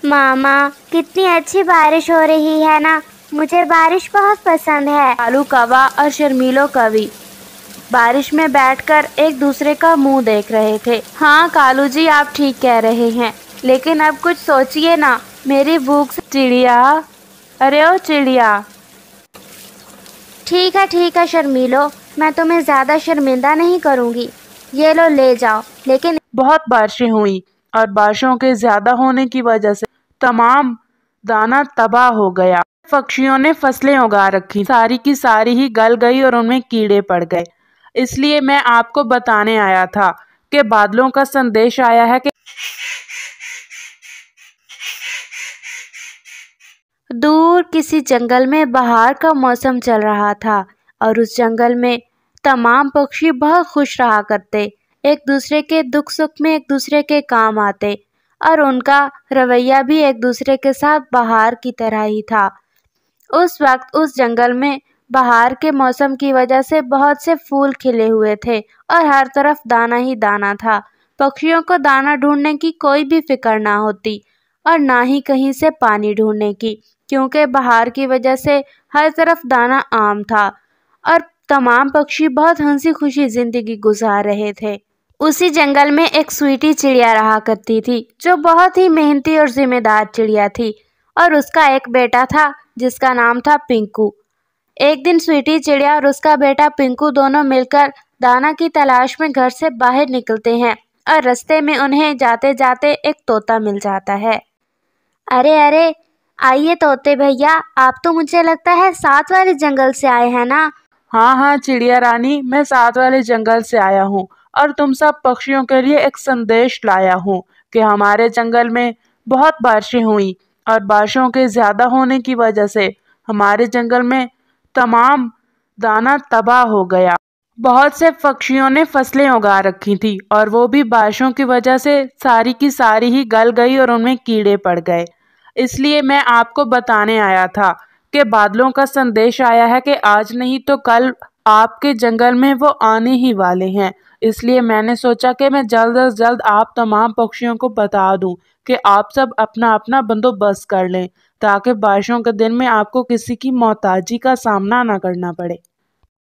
मामा, कितनी अच्छी बारिश हो रही है ना। मुझे बारिश बहुत पसंद है। कालू कौवा और शर्मीलो कवि बारिश में बैठकर एक दूसरे का मुंह देख रहे थे। हाँ कालू जी, आप ठीक कह रहे हैं, लेकिन अब कुछ सोचिए ना। मेरी भूख से चिड़िया, अरे ओ चिड़िया। ठीक है शर्मीलो, मैं तुम्हें ज़्यादा शर्मिंदा नहीं करूँगी। ये लो, ले जाओ। लेकिन बहुत बारिशें हुई और बारिशों के ज्यादा होने की वजह से तमाम दाना तबाह हो गया। पक्षियों ने फसलें उगा रखी, सारी की सारी ही गल गई और उनमें कीड़े पड़ गए। इसलिए मैं आपको बताने आया था कि बादलों का संदेश आया है कि दूर किसी जंगल में बहार का मौसम चल रहा था और उस जंगल में तमाम पक्षी बहुत खुश रहा करते। एक दूसरे के दुख सुख में एक दूसरे के काम आते और उनका रवैया भी एक दूसरे के साथ बहार की तरह ही था। उस वक्त उस जंगल में बहार के मौसम की वजह से बहुत से फूल खिले हुए थे और हर तरफ दाना ही दाना था। पक्षियों को दाना ढूंढने की कोई भी फिक्र ना होती और ना ही कहीं से पानी ढूंढने की, क्योंकि बहार की वजह से हर तरफ दाना आम था और तमाम पक्षी बहुत हंसी खुशी जिंदगी गुजार रहे थे। उसी जंगल में एक स्वीटी चिड़िया रहा करती थी, जो बहुत ही मेहनती और जिम्मेदार चिड़िया थी, और उसका एक बेटा था जिसका नाम था पिंकू। एक दिन स्वीटी चिड़िया और उसका बेटा पिंकू दोनों मिलकर दाना की तलाश में घर से बाहर निकलते हैं और रास्ते में उन्हें जाते जाते एक तोता मिल जाता है। अरे अरे, आइए तोते भैया, आप तो मुझे लगता है साथ वाले जंगल से आए हैं ना। हाँ हाँ चिड़िया रानी, मैं साथ वाले जंगल से आया हूँ और तुम सब पक्षियों के लिए एक संदेश लाया हूँ कि हमारे जंगल में बहुत बारिशें हुई और बारिशों के ज्यादा होने की वजह से हमारे जंगल में तमाम दाना तबाह हो गया। बहुत से पक्षियों ने फसलें उगा रखी थी और वो भी बारिशों की वजह से सारी की सारी ही गल गई और उनमें कीड़े पड़ गए। इसलिए मैं आपको बताने आया था कि बादलों का संदेश आया है कि आज नहीं तो कल आपके जंगल में वो आने ही वाले हैं। इसलिए मैंने सोचा कि मैं जल्द से जल्द आप तमाम पक्षियों को बता दूं कि आप सब अपना अपना बंदोबस्त कर लें, ताकि बारिशों के दिन में आपको किसी की मोहताजी का सामना ना करना पड़े।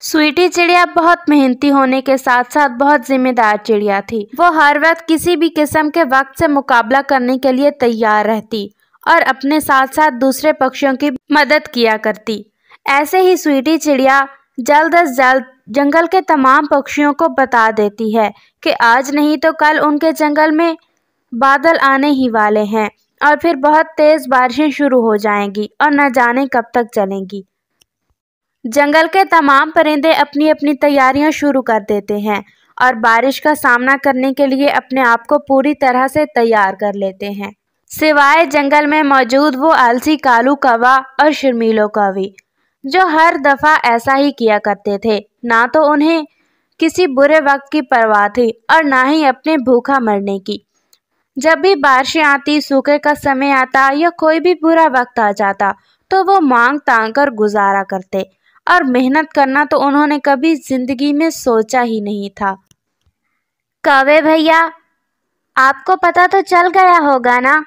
स्वीटी चिड़िया बहुत मेहनती होने के साथ साथ बहुत जिम्मेदार चिड़िया थी। वो हर वक्त किसी भी किस्म के वक्त से मुकाबला करने के लिए तैयार रहती और अपने साथ साथ दूसरे पक्षियों की मदद किया करती। ऐसे ही स्वीटी चिड़िया जल्द अज जल्द जंगल के तमाम पक्षियों को बता देती है कि आज नहीं तो कल उनके जंगल में बादल आने ही वाले हैं और फिर बहुत तेज बारिशें शुरू हो जाएंगी और न जाने कब तक चलेंगी। जंगल के तमाम परिंदे अपनी अपनी तैयारियां शुरू कर देते हैं और बारिश का सामना करने के लिए अपने आप को पूरी तरह से तैयार कर लेते हैं, सिवाय जंगल में मौजूद वो आलसी कालू कौवा और शर्मीलो कवि, जो हर दफा ऐसा ही किया करते थे। ना तो उन्हें किसी बुरे वक्त की परवाह थी और ना ही अपने भूखा मरने की। जब भी बारिशें आती, सूखे का समय आता या कोई भी बुरा वक्त आ जाता, तो वो मांग तांग कर गुजारा करते और मेहनत करना तो उन्होंने कभी जिंदगी में सोचा ही नहीं था। कौवे भैया, आपको पता तो चल गया होगा ना,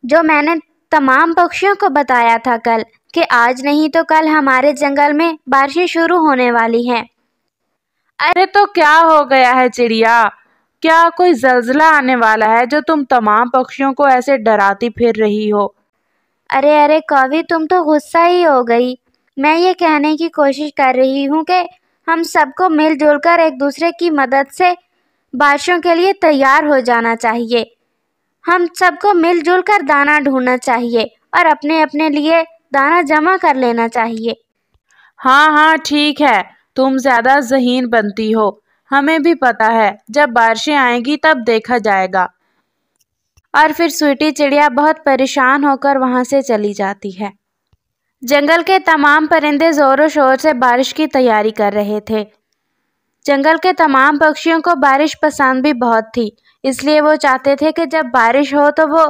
जो मैंने तमाम पक्षियों को बताया था कल, कि आज नहीं तो कल हमारे जंगल में बारिशें शुरू होने वाली हैं। अरे तो क्या हो गया है चिड़िया? क्या कोई जल्जला आने वाला है जो तुम तमाम पक्षियों को ऐसे डराती फिर रही हो? अरे अरे कौवी, तुम तो गुस्सा ही हो गई। मैं ये कहने की कोशिश कर रही हूँ कि हम सबको मिलजुल कर एक दूसरे की मदद से बारिशों के लिए तैयार हो जाना चाहिए। हम सबको मिलजुल कर दाना ढूंढना चाहिए और अपने अपने लिए दाना जमा कर लेना चाहिए। हाँ हाँ ठीक है, तुम ज्यादा ज़हीन बनती हो, हमें भी पता है, जब बारिशें आएंगी तब देखा जाएगा। और फिर स्वीटी चिड़िया बहुत परेशान होकर वहां से चली जाती है। जंगल के तमाम परिंदे जोरों शोर से बारिश की तैयारी कर रहे थे। जंगल के तमाम पक्षियों को बारिश पसंद भी बहुत थी, इसलिए वो चाहते थे कि जब बारिश हो तो वो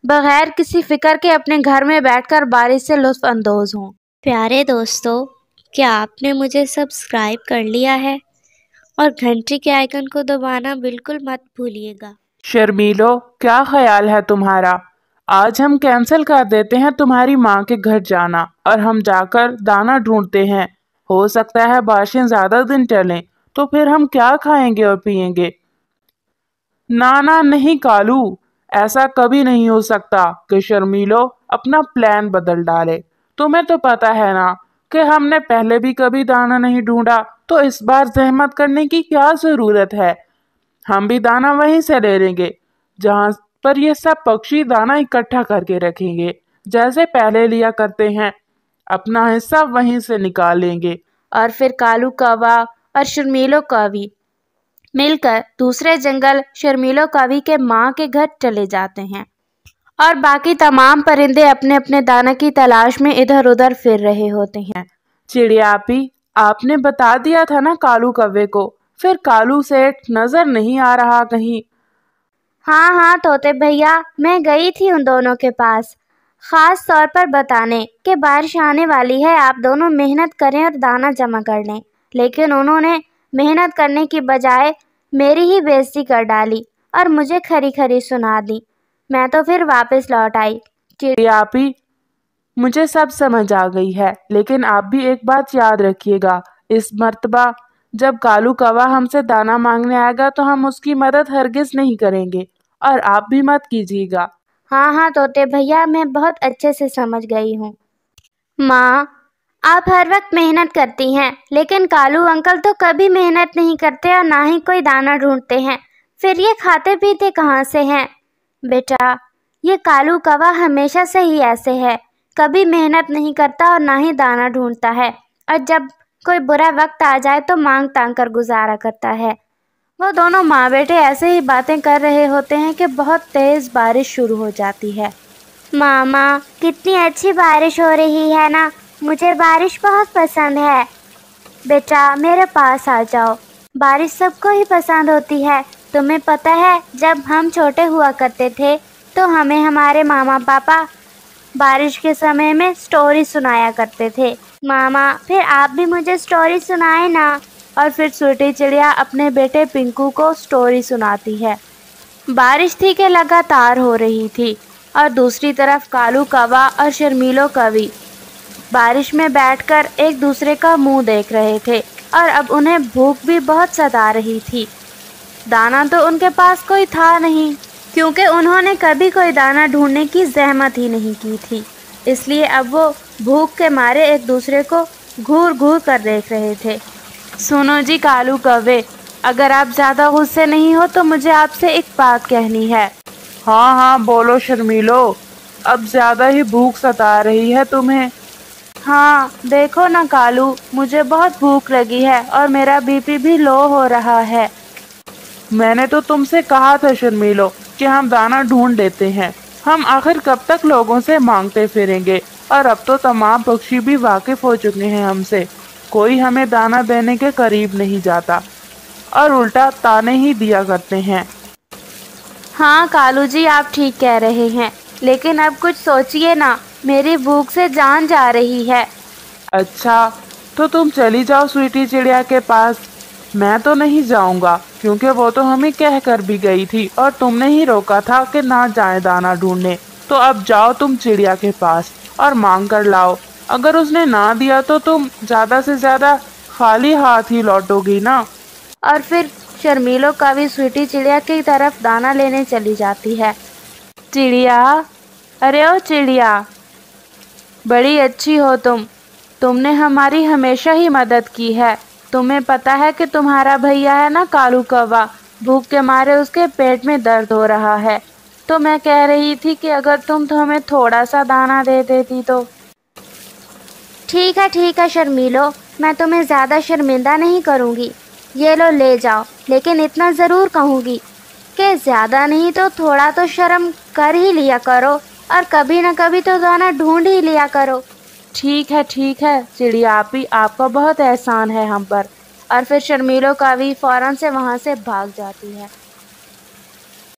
बगैर किसी फिक्र के अपने घर में बैठकर बारिश से लुत्फ अंदोज हों। प्यारे दोस्तों, क्या आपने मुझे सब्सक्राइब कर लिया है? और घंटी के आइकन को दबाना बिल्कुल मत भूलिएगा। शर्मीलो, क्या ख्याल है तुम्हारा? आज हम कैंसिल कर देते हैं तुम्हारी माँ के घर जाना और हम जाकर दाना ढूंढते हैं। हो सकता है बारिशें ज्यादा दिन चलें, तो फिर हम क्या खाएंगे और पिएंगे। ना ना नहीं कालू, ऐसा कभी नहीं हो सकता कि शर्मीलो अपना प्लान बदल डाले। तुम्हें तो पता है ना कि हमने पहले भी कभी दाना नहीं ढूंढा, तो इस बार जहमत करने की क्या जरूरत है। हम भी दाना वहीं से ले लेंगे जहाँ पर ये सब पक्षी दाना इकट्ठा करके रखेंगे, जैसे पहले लिया करते हैं। अपना हिस्सा वहीं से निकाल लेंगे। और फिर कालू कौवा और शर्मीलो कौवी मिलकर दूसरे जंगल शर्मीलो कौवी के माँ के घर चले जाते हैं और बाकी तमाम परिंदे अपने अपने दाना की तलाश में इधर उधर फिर रहे होते हैं। चिड़िया आपी, आपने बता दिया था ना कालू कौवे को, फिर कालू सेठ नजर नहीं आ रहा कहीं। हाँ हाँ तोते भैया, मैं गई थी उन दोनों के पास खास तौर पर बताने कि बारिश आने वाली है, आप दोनों मेहनत करें और दाना जमा कर लें। लेकिन उन्होंने मेहनत करने की बजाय मेरी ही बेइज्जती कर डाली और मुझे खरी खरी सुना दी। मैं तो फिर वापस लौट आई। चिड़िया आपी, मुझे सब समझ आ गई है, लेकिन आप भी एक बात याद रखिएगा, इस मर्तबा जब कालू कौवा हमसे दाना मांगने आएगा तो हम उसकी मदद हरगिज नहीं करेंगे, और आप भी मत कीजिएगा। हाँ हाँ तोते भैया, मैं बहुत अच्छे से समझ गई हूँ। माँ, आप हर वक्त मेहनत करती हैं, लेकिन कालू अंकल तो कभी मेहनत नहीं करते और ना ही कोई दाना ढूंढते हैं। फिर ये खाते पीते कहाँ से हैं? बेटा, ये कालू कौवा हमेशा से ही ऐसे है, कभी मेहनत नहीं करता और ना ही दाना ढूंढता है, और जब कोई बुरा वक्त आ जाए तो मांग तांग कर गुजारा करता है। वो दोनों माँ बेटे ऐसे ही बातें कर रहे होते हैं कि बहुत तेज़ बारिश शुरू हो जाती है। मामा, कितनी अच्छी बारिश हो रही है ना, मुझे बारिश बहुत पसंद है। बेटा, मेरे पास आ जाओ, बारिश सबको ही पसंद होती है। तुम्हें पता है, जब हम छोटे हुआ करते थे तो हमें हमारे मामा पापा बारिश के समय में स्टोरी सुनाया करते थे। मामा, फिर आप भी मुझे स्टोरी सुनाए ना। और फिर स्वीटी चिड़िया अपने बेटे पिंकू को स्टोरी सुनाती है। बारिश थी कि लगातार हो रही थी और दूसरी तरफ कालू कौवा और शर्मीलो कौवी बारिश में बैठकर एक दूसरे का मुंह देख रहे थे और अब उन्हें भूख भी बहुत सता रही थी। दाना तो उनके पास कोई था नहीं, क्योंकि उन्होंने कभी कोई दाना ढूंढने की जहमत ही नहीं की थी। इसलिए अब वो भूख के मारे एक दूसरे को घूर घूर कर देख रहे थे। सुनो जी कालू कौवे, अगर आप ज़्यादा गुस्से नहीं हो तो मुझे आपसे एक बात कहनी है। हाँ हाँ बोलो शर्मीलो, अब ज्यादा ही भूख सता रही है तुम्हें। हाँ देखो ना कालू, मुझे बहुत भूख लगी है और मेरा बीपी भी लो हो रहा है। मैंने तो तुमसे कहा था शर्मीलो कि हम दाना ढूंढ लेते हैं, हम आखिर कब तक लोगों से मांगते फिरेंगे। और अब तो तमाम पक्षी भी वाकिफ हो चुके हैं हमसे, कोई हमें दाना देने के करीब नहीं जाता और उल्टा ताने ही दिया करते हैं। हाँ कालू जी, आप ठीक कह रहे हैं, लेकिन अब कुछ सोचिए ना, मेरी भूख से जान जा रही है। अच्छा, तो तुम चली जाओ स्वीटी चिड़िया के पास, मैं तो नहीं जाऊंगा, क्योंकि वो तो हमें कह कर भी गई थी और तुमने ही रोका था कि ना जाए दाना ढूंढने। तो अब जाओ तुम चिड़िया के पास और मांग कर लाओ। अगर उसने ना दिया तो तुम ज्यादा से ज्यादा खाली हाथ ही लौटोगी ना। और फिर शर्मीलो कौवी स्वीटी चिड़िया की तरफ दाना लेने चली जाती है। चिड़िया, अरे ओ चिड़िया, बड़ी अच्छी हो तुमने हमारी हमेशा ही मदद की है। तुम्हें पता है कि तुम्हारा भैया है ना कालू कौवा, भूख के मारे उसके पेट में दर्द हो रहा है। तो मैं कह रही थी कि अगर तुम तो हमें थोड़ा सा दाना दे देती तो। ठीक है शर्मीलो, मैं तुम्हें ज़्यादा शर्मिंदा नहीं करूँगी। ये लो, ले जाओ, लेकिन इतना ज़रूर कहूँगी कि ज़्यादा नहीं तो थोड़ा तो शर्म कर ही लिया करो और कभी न कभी तो दाना ढूंढ ही लिया करो। ठीक है चिड़िया आपी, आपका बहुत एहसान है हम पर। और फिर शर्मीलो कौवी फौरन से वहाँ से भाग जाती है।